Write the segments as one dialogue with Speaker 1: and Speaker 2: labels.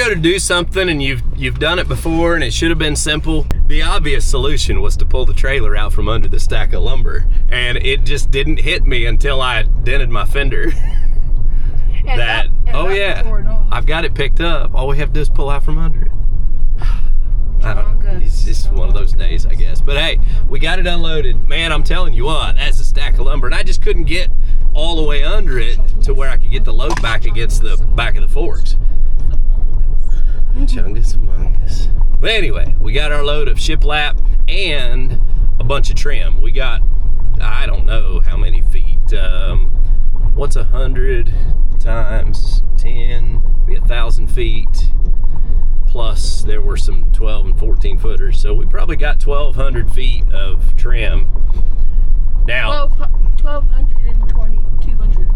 Speaker 1: go to do something and you've done it before and it should have been simple, the obvious solution was to pull the trailer out from under the stack of lumber, and it just didn't hit me until I dented my fender. Oh yeah, I've got it picked up. All we have to do is pull out from under it. I don't know. It's just one of those days, I guess. But hey, we got it unloaded. Man, I'm telling you what, that's a stack of lumber. And I just couldn't get all the way under it to where I could get the load back against the back of the forks. Chungus among us. But anyway, we got our load of shiplap and a bunch of trim. We got, I don't know how many feet. What's 100 times 10? Be 1,000 feet. Plus there were some 12 and 14 footers. So we probably got 1,200 feet of trim. Now,
Speaker 2: 1,220, 200.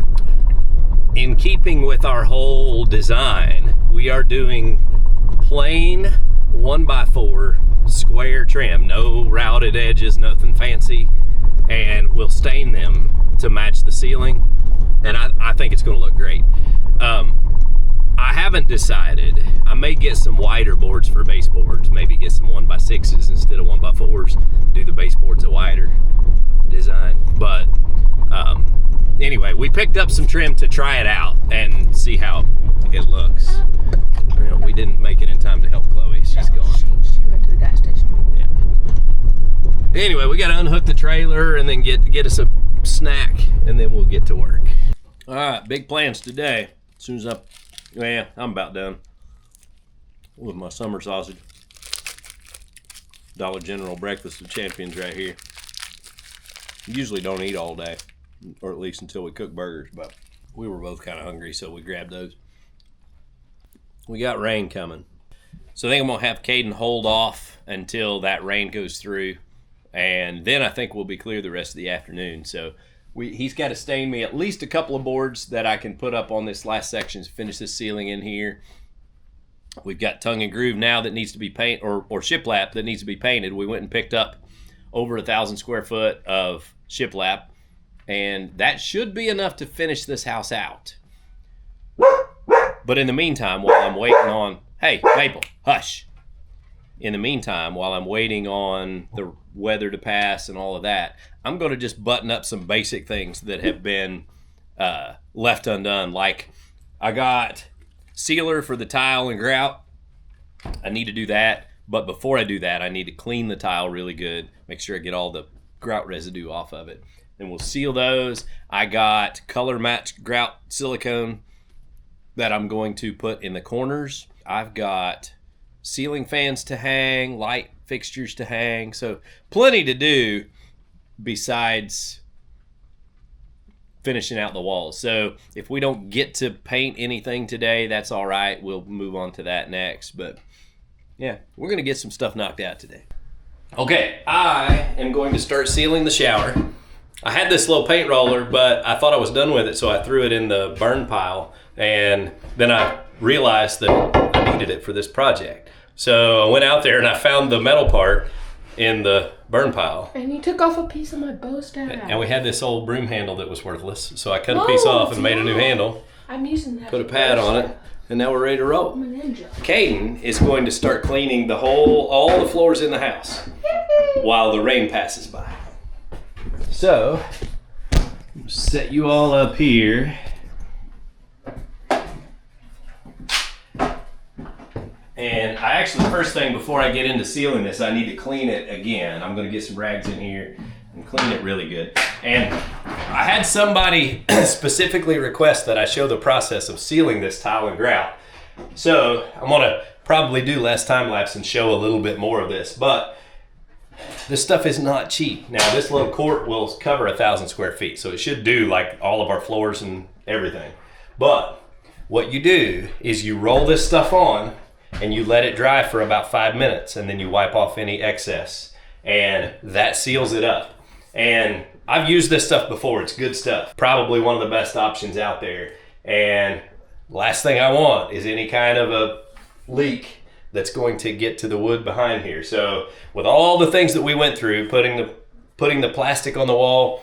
Speaker 1: In keeping with our whole design, we are doing plain 1x4 square trim, no routed edges, nothing fancy, and we'll stain them to match the ceiling, and I think it's going to look great. I haven't decided. I may get some wider boards for baseboards, maybe get some 1x6s instead of 1x4s, do the baseboards a wider design. But anyway, we picked up some trim to try it out and see how it looks. You know, we didn't make it in time to help Chloe. She's gone.
Speaker 2: She went to the gas station.
Speaker 1: Yeah. Anyway, we got to unhook the trailer and then get us a snack, and then we'll get to work. All right, big plans today. As soon as I'm about done with my summer sausage. Dollar General breakfast of champions right here. Usually don't eat all day, or at least until we cook burgers, but we were both kind of hungry, so we grabbed those. We got rain coming. So I think I'm going to have Caden hold off until that rain goes through, and then I think we'll be clear the rest of the afternoon. So he's got to stain me at least a couple of boards that I can put up on this last section to finish this ceiling in here. We've got tongue and groove now that needs to be painted, or shiplap that needs to be painted. We went and picked up over 1,000 square foot of shiplap, and that should be enough to finish this house out. But in the meantime, while I'm waiting on, hey, Maple, hush. In the meantime, while I'm waiting on the weather to pass and all of that, I'm going to just button up some basic things that have been left undone. Like, I got sealer for the tile and grout. I need to do that. But before I do that, I need to clean the tile really good, make sure I get all the grout residue off of it. Then we'll seal those. I got color match grout silicone that I'm going to put in the corners. I've got ceiling fans to hang, light fixtures to hang. So plenty to do besides finishing out the walls. So if we don't get to paint anything today, that's all right. We'll move on to that next. But yeah, we're going to get some stuff knocked out today. Okay, I am going to start sealing the shower. I had this little paint roller, but I thought I was done with it, so I threw it in the burn pile. And then I realized that I needed it for this project. So I went out there and I found the metal part in the burn pile.
Speaker 2: And you took off a piece of my bow staff.
Speaker 1: And we had this old broom handle that was worthless. So I cut a piece off and made a new handle.
Speaker 2: I'm using that.
Speaker 1: Put a pad on it. And now we're ready to roll.
Speaker 2: I'm a ninja.
Speaker 1: Caden is going to start cleaning all the floors in the house while the rain passes by. So, set you all up here. And I actually, first thing before I get into sealing this, I need to clean it again. I'm going to get some rags in here and clean it really good. And I had somebody specifically request that I show the process of sealing this tile and grout. So I'm going to probably do less time lapse and show a little bit more of this. But this stuff is not cheap. Now this little court will cover 1,000 square feet. So it should do like all of our floors and everything. But what you do is you roll this stuff on and you let it dry for about 5 minutes, and then you wipe off any excess, and that seals it up. And I've used this stuff before. It's good stuff. Probably one of the best options out there. And last thing I want is any kind of a leak that's going to get to the wood behind here. So with all the things that we went through, putting the plastic on the wall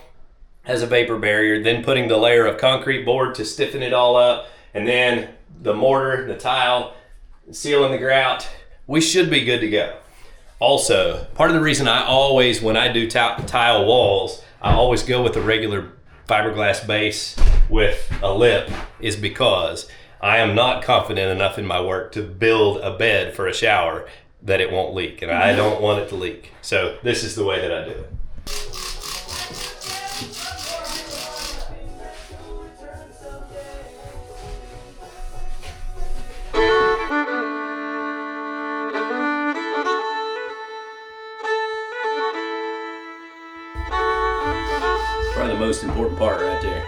Speaker 1: as a vapor barrier, then putting the layer of concrete board to stiffen it all up, and then the mortar, the tile, sealing the grout, we should be good to go. Also, part of the reason I always, when I do tile walls, I always go with a regular fiberglass base with a lip is because I am not confident enough in my work to build a bed for a shower that it won't leak, and I don't want it to leak. So this is the way that I do it. Probably the most important part right there.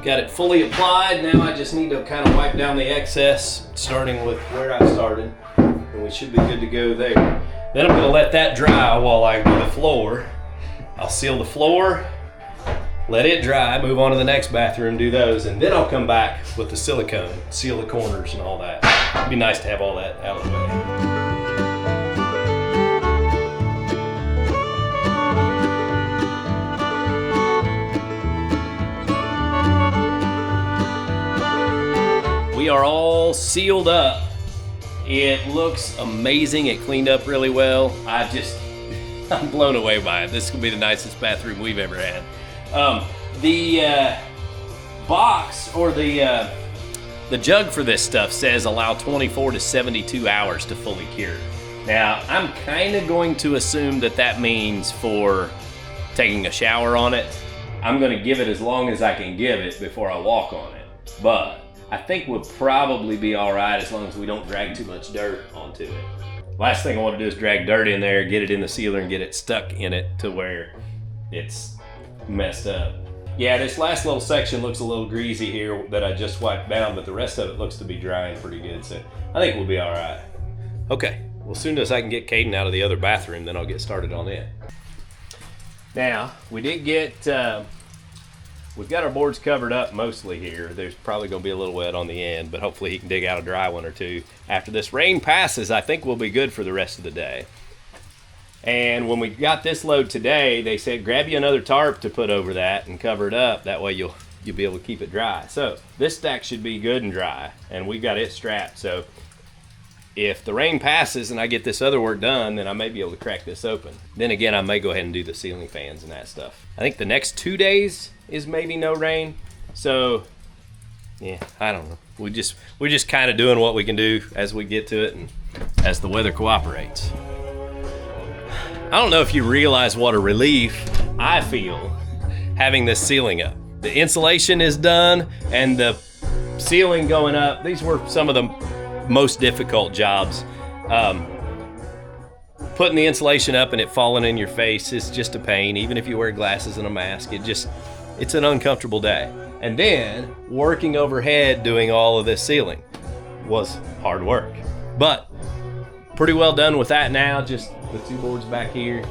Speaker 1: Got it fully applied. Now I just need to kind of wipe down the excess, starting with where I started, and we should be good to go there. Then I'm gonna let that dry while I do the floor. I'll seal the floor, let it dry, move on to the next bathroom, do those, and then I'll come back with the silicone, seal the corners and all that. It'd be nice to have all that out of the way. We are all sealed up. It looks amazing. It cleaned up really well. I'm blown away by it. This could be the nicest bathroom we've ever had. The box or the jug for this stuff says allow 24 to 72 hours to fully cure. Now, I'm kind of going to assume that that means for taking a shower on it. I'm going to give it as long as I can give it before I walk on it. But I think we'll probably be all right as long as we don't drag too much dirt onto it. Last thing I want to do is drag dirt in there, get it in the sealer, and get it stuck in it to where it's messed up. Yeah, this last little section looks a little greasy here that I just wiped down, but the rest of it looks to be drying pretty good, so I think we'll be all right. Okay, well, as soon as I can get Caden out of the other bathroom, then I'll get started on it. Now, we did get... we've got our boards covered up mostly here. There's probably going to be a little wet on the end, but hopefully he can dig out a dry one or two. After this rain passes, I think we'll be good for the rest of the day. And when we got this load today, they said grab you another tarp to put over that and cover it up. That way you'll be able to keep it dry. So this stack should be good and dry, and we've got it strapped. So if the rain passes and I get this other work done, then I may be able to crack this open. Then again, I may go ahead and do the ceiling fans and that stuff. I think the next 2 days is maybe no rain. So yeah, I don't know. We're just kind of doing what we can do as we get to it and as the weather cooperates. I don't know if you realize what a relief I feel having this ceiling up. The insulation is done and the ceiling going up. These were some of the most difficult jobs. Putting the insulation up and it falling in your face is just a pain. Even if you wear glasses and a mask, it's an uncomfortable day. And then working overhead doing all of this ceiling was hard work. But pretty well done with that now, just the two boards back here.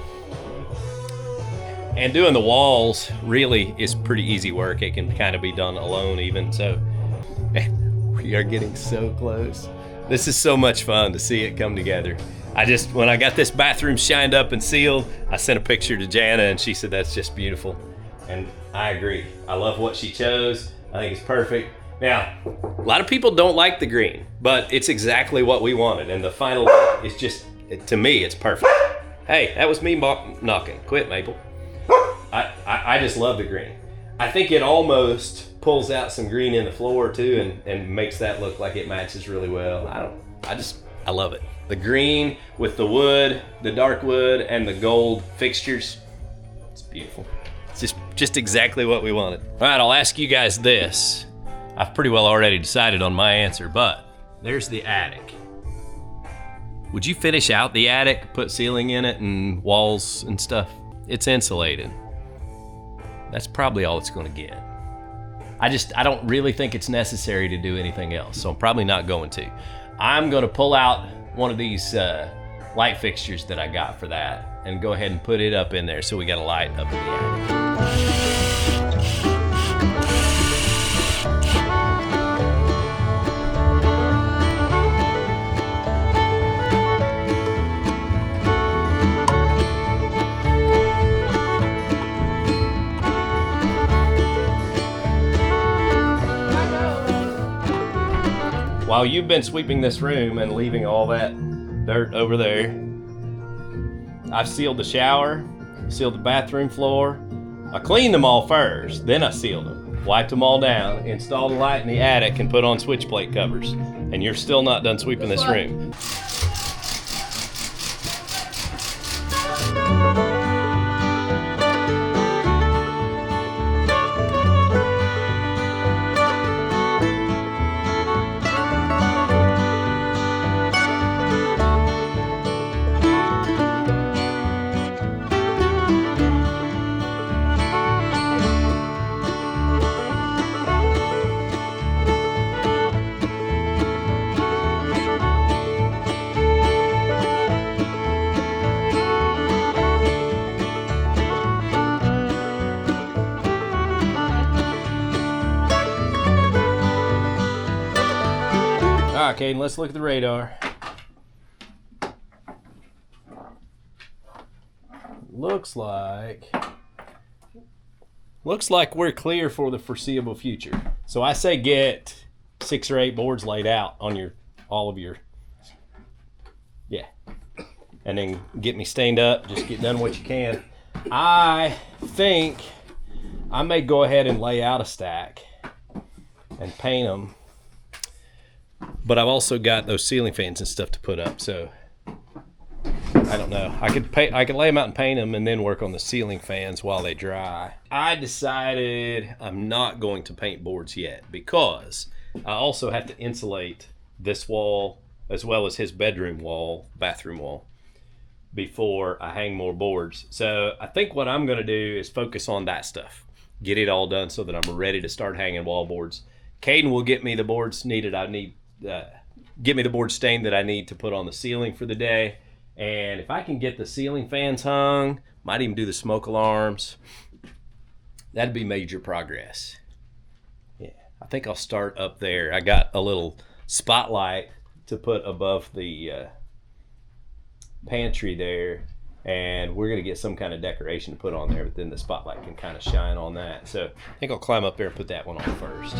Speaker 1: And doing the walls really is pretty easy work. It can kind of be done alone even. So we are getting so close. This is so much fun to see it come together. When I got this bathroom shined up and sealed, I sent a picture to Jana and she said that's just beautiful. And I agree. I love what she chose. I think it's perfect. Now, a lot of people don't like the green, but it's exactly what we wanted. And the final look is just, to me, it's perfect. Hey, that was me knocking. Quit, Maple. I just love the green. I think it almost pulls out some green in the floor too and makes that look like it matches really well. I love it. The green with the wood, the dark wood, and the gold fixtures. It's beautiful. It's just exactly what we wanted. All right, I'll ask you guys this. I've pretty well already decided on my answer, but there's the attic. Would you finish out the attic, put ceiling in it and walls and stuff? It's insulated. That's probably all it's gonna get. I don't really think it's necessary to do anything else, so I'm probably not going to. I'm gonna pull out one of these light fixtures that I got for that and go ahead and put it up in there so we got a light up in the attic. While you've been sweeping this room and leaving all that dirt over there, I've sealed the shower, sealed the bathroom floor. I cleaned them all first, then I sealed them, wiped them all down, installed a light in the attic, and put on switch plate covers. And you're still not done sweeping this room. All right, Caden, let's look at the radar. Looks like we're clear for the foreseeable future. So I say get 6 or 8 boards laid out on all of your, yeah. And then get me stained up, just get done what you can. I think I may go ahead and lay out a stack and paint them. But I've also got those ceiling fans and stuff to put up, so I don't know. I could lay them out and paint them and then work on the ceiling fans while they dry. I decided I'm not going to paint boards yet because I also have to insulate this wall as well as his bedroom wall, bathroom wall, before I hang more boards. So I think what I'm going to do is focus on that stuff. Get it all done so that I'm ready to start hanging wall boards. Caden will get me the boards needed. Get me the board stain that I need to put on the ceiling for the day. And if I can get the ceiling fans hung, might even do the smoke alarms, that'd be major progress. Yeah, I think I'll start up there. I got a little spotlight to put above the pantry there, and we're gonna get some kind of decoration to put on there, but then the spotlight can kind of shine on that. So I think I'll climb up there and put that one on first.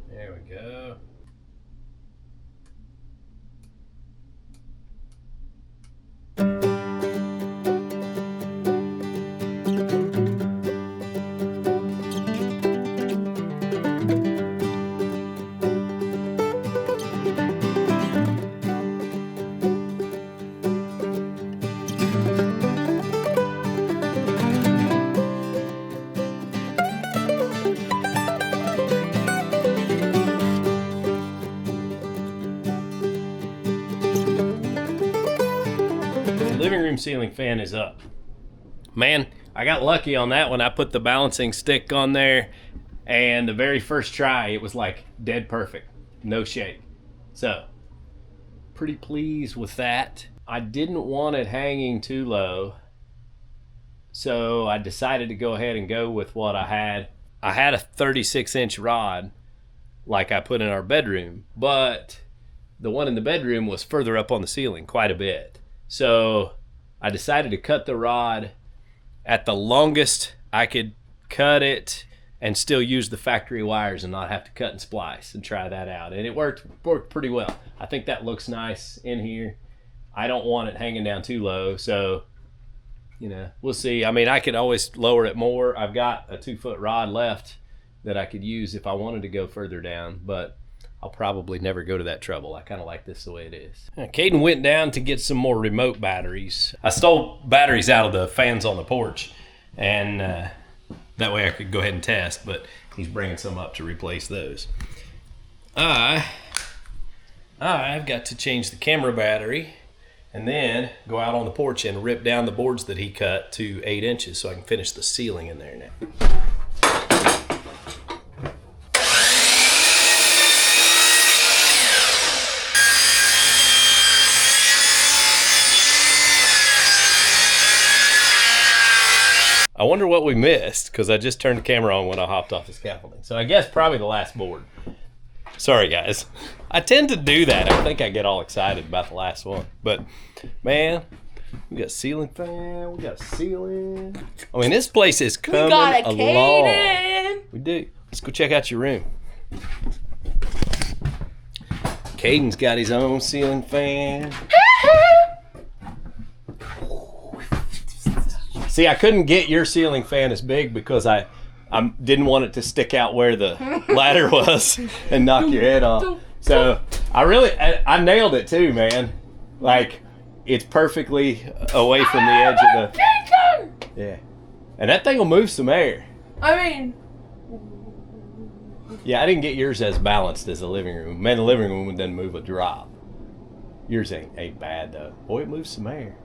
Speaker 1: There we go. Living room ceiling fan is up. Man, I got lucky on that one. I put the balancing stick on there, and the very first try, it was like dead perfect. No shake. So, pretty pleased with that. I didn't want it hanging too low, so I decided to go ahead and go with what I had. I had a 36-inch rod like I put in our bedroom, but the one in the bedroom was further up on the ceiling quite a bit. So I decided to cut the rod at the longest I could cut it and still use the factory wires and not have to cut and splice and try that out. And it worked pretty well. I think that looks nice in here. I don't want it hanging down too low, so you know, we'll see. I mean, I could always lower it more. I've got a 2-foot rod left that I could use if I wanted to go further down, but I'll probably never go to that trouble. I kind of like this the way it is. Caden went down to get some more remote batteries. I stole batteries out of the fans on the porch, and that way I could go ahead and test, but he's bringing some up to replace those. I've got to change the camera battery and then go out on the porch and rip down the boards that he cut to 8 inches so I can finish the ceiling in there now. I wonder what we missed, because I just turned the camera on when I hopped off the scaffolding. So I guess probably the last board. Sorry, guys. I tend to do that. I think I get all excited about the last one. But, man, we got a ceiling fan. We got a ceiling. I mean, this place is coming along. Caden. We do. Let's go check out your room. Caden's got his own ceiling fan. See, I couldn't get your ceiling fan as big because I didn't want it to stick out where the ladder was and knock your head off. So I nailed it too, man. Like, it's perfectly away from the edge of the... Yeah. And that thing will move some air.
Speaker 2: I mean...
Speaker 1: Yeah, I didn't get yours as balanced as the living room. Man, the living room doesn't move a drop. Yours ain't bad, though. Boy, it moves some air.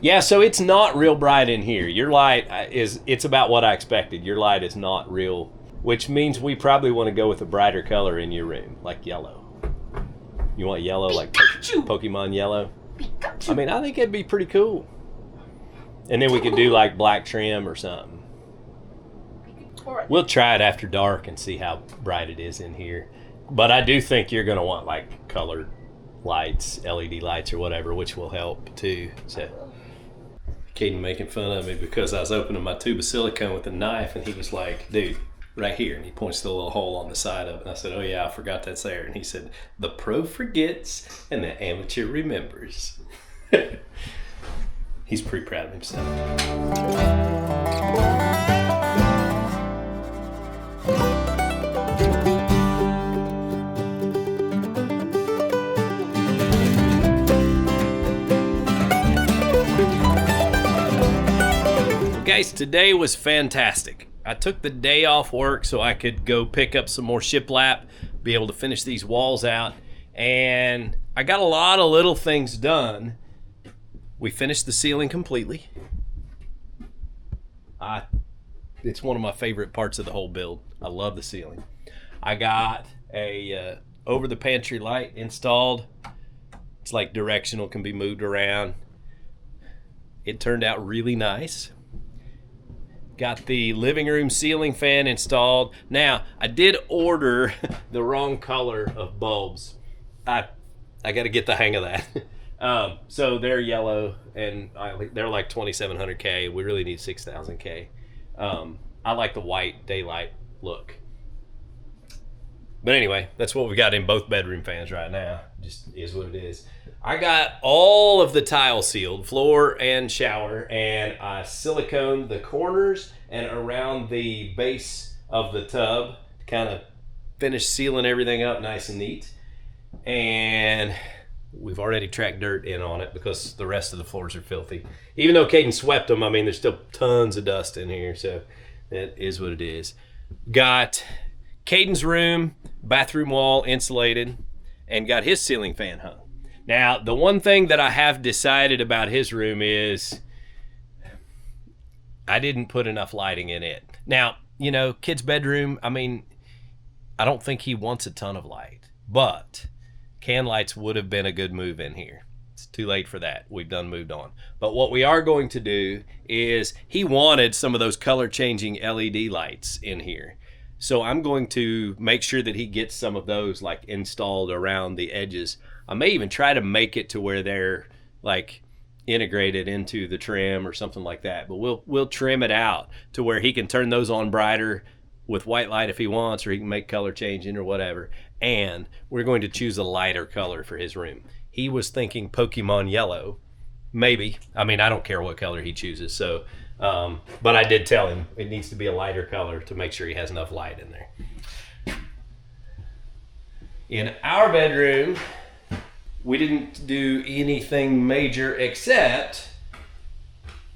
Speaker 1: Yeah, so it's not real bright in here. Your light it's about what I expected. Your light is not real, which means we probably want to go with a brighter color in your room, like yellow. You want yellow, like Pokemon yellow? I mean, I think it'd be pretty cool. And then we could do like black trim or something. We'll try it after dark and see how bright it is in here. But I do think you're going to want like colored lights, LED lights or whatever, which will help too. So Caden making fun of me because I was opening my tube of silicone with a knife, and he was like, dude, right here. And he points to the little hole on the side of it. And I said, oh yeah, I forgot that's there. And he said, the pro forgets and the amateur remembers. He's pretty proud of himself. Guys, today was fantastic. I took the day off work so I could go pick up some more shiplap, be able to finish these walls out, and I got a lot of little things done. We finished the ceiling completely. It's one of my favorite parts of the whole build. I love the ceiling. I got a over the pantry light installed. It's like directional, can be moved around. It turned out really nice. Got the living room ceiling fan installed. Now, I did order the wrong color of bulbs. I got to get the hang of that. So they're yellow, and they're like 2700K. We really need 6000K. I like the white daylight look. But anyway, that's what we got in both bedroom fans right now. Just is what it is. I got all of the tile sealed, floor and shower, and I siliconed the corners and around the base of the tub to kind of finish sealing everything up nice and neat. And we've already tracked dirt in on it because the rest of the floors are filthy. Even though Caden swept them, I mean, there's still tons of dust in here, so it is what it is. Got Caden's room, bathroom wall insulated, and got his ceiling fan hung. Now, the one thing that I have decided about his room is I didn't put enough lighting in it. Now, you know, kid's bedroom, I mean, I don't think he wants a ton of light, but can lights would have been a good move in here. It's too late for that. We've done moved on. But what we are going to do is he wanted some of those color changing LED lights in here. So I'm going to make sure that he gets some of those like installed around the edges. I may even try to make it to where they're like integrated into the trim or something like that. But we'll trim it out to where he can turn those on brighter with white light if he wants, or he can make color changing or whatever. And we're going to choose a lighter color for his room. He was thinking Pokemon yellow, maybe. I mean, I don't care what color he chooses. So, but I did tell him it needs to be a lighter color to make sure he has enough light in there. In our bedroom, we didn't do anything major except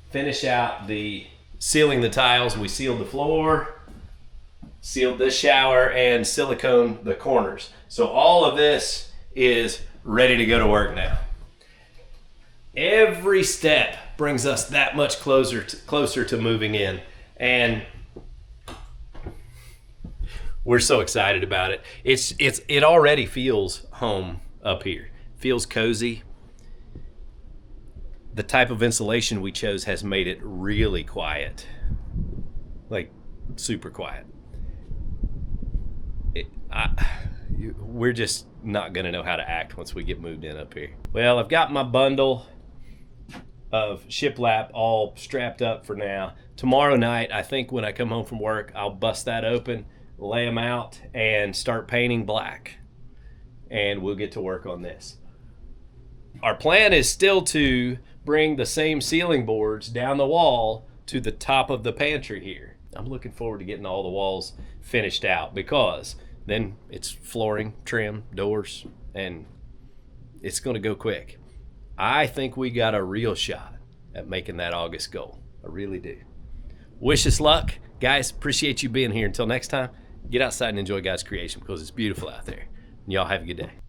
Speaker 1: finish out the sealing the tiles. We sealed the floor, sealed this shower, and silicone the corners. So all of this is ready to go to work now. Every step brings us that much closer to moving in, and we're so excited about it. It already feels home up here. Feels cozy. The type of insulation we chose has made it really quiet, like super quiet. We're just not gonna know how to act once we get moved in up here. Well, I've got my bundle of shiplap all strapped up for now. Tomorrow night, I think when I come home from work, I'll bust that open, lay them out, and start painting black. And we'll get to work on this. Our plan is still to bring the same ceiling boards down the wall to the top of the pantry here. I'm looking forward to getting all the walls finished out, because then it's flooring, trim, doors, and it's going to go quick. I think we got a real shot at making that August goal. I really do. Wish us luck. Guys, appreciate you being here. Until next time, get outside and enjoy God's creation, because it's beautiful out there. And y'all have a good day.